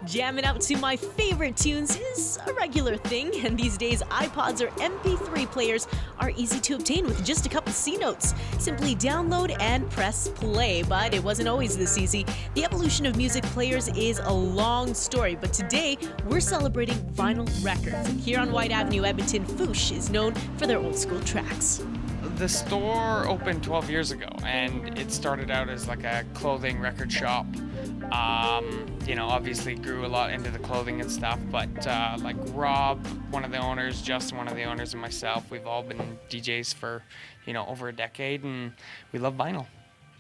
Jamming out to my favorite tunes is a regular thing, and these days iPods or MP3 players are easy to obtain with just a couple C notes. Simply download and press play, but it wasn't always this easy. The evolution of music players is a long story, but today we're celebrating vinyl records. And here on White Avenue, Edmonton, Foosh is known for their old school tracks. The store opened 12 years ago, and it started out as like a clothing record shop. You know, obviously grew a lot into the clothing and stuff, but like Rob, one of the owners, Justin, one of the owners, and myself, we've all been DJs for, you know, over a decade, and we love vinyl.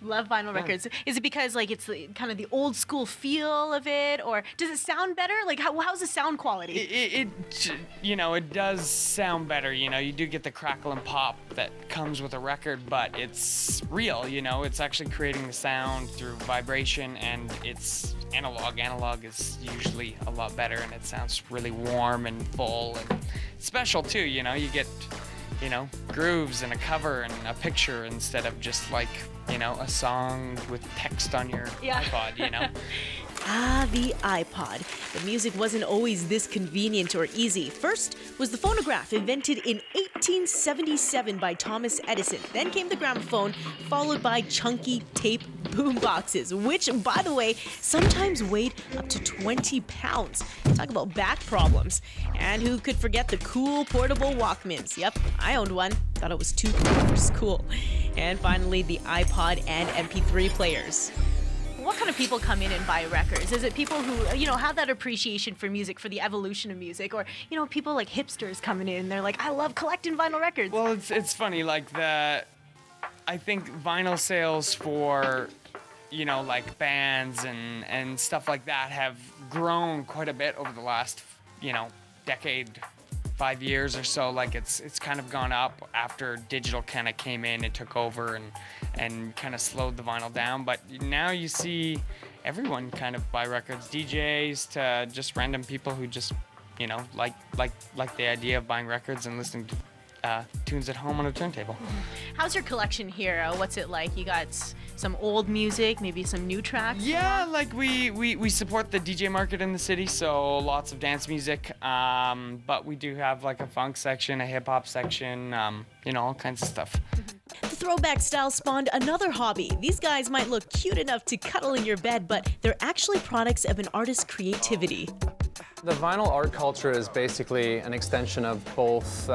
Love vinyl records. Is it because like it's kind of the old school feel of it, or does it sound better? Like how's the sound quality? It you know, it does sound better. You know, you do get the crackle and pop that comes with a record, but it's real. You know, it's actually creating the sound through vibration, and it's analog. Analog is usually a lot better, and it sounds really warm and full and special too. You know, you get, you know, grooves and a cover and a picture instead of just like, you know, a song with text on your iPod, you know? The iPod. The music wasn't always this convenient or easy. First was the phonograph, invented in 1877 by Thomas Edison. Then came the gramophone, followed by chunky tape boomboxes, which, by the way, sometimes weighed up to 20 pounds. Talk about back problems. And who could forget the cool portable Walkmans? Yep, I owned one. Thought it was too cool for school. And finally, the iPod and MP3 players. What kind of people come in and buy records? Is it people who, you know, have that appreciation for music, for the evolution of music, or, you know, people like hipsters coming in, they're like, I love collecting vinyl records? Well, it's funny, like I think vinyl sales for, you know, like bands and stuff like that have grown quite a bit over the last, you know, decade, 5 years or so. Like it's kind of gone up after digital kind of came in and took over and kind of slowed the vinyl down. But now you see everyone kind of buy records, DJs to just random people who just, you know, like the idea of buying records and listening to tunes at home on a turntable. How's your collection here? What's it like? You got some old music, maybe some new tracks? Yeah, like we support the DJ market in the city, so lots of dance music, but we do have like a funk section, a hip-hop section, you know, all kinds of stuff. The throwback style spawned another hobby. These guys might look cute enough to cuddle in your bed, but they're actually products of an artist's creativity. The vinyl art culture is basically an extension of both,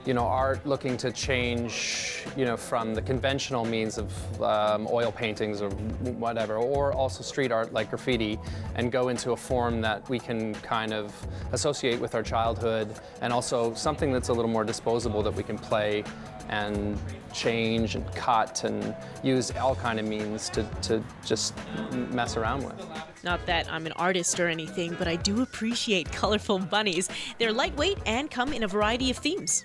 you know, art looking to change, you know, from the conventional means of oil paintings or whatever, or also street art like graffiti, and go into a form that we can kind of associate with our childhood, and also something that's a little more disposable that we can play and change and cut and use all kind of means to just mess around with. Not that I'm an artist or anything, but I do appreciate colorful bunnies. They're lightweight and come in a variety of themes.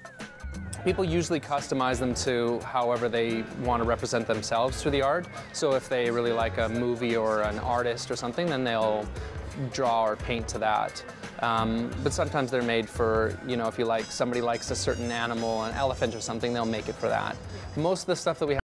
People usually customize them to however they want to represent themselves through the art. So if they really like a movie or an artist or something, then they'll draw or paint to that. But sometimes they're made for, you know, if you like, somebody likes a certain animal, an elephant or something, they'll make it for that. Most of the stuff that we have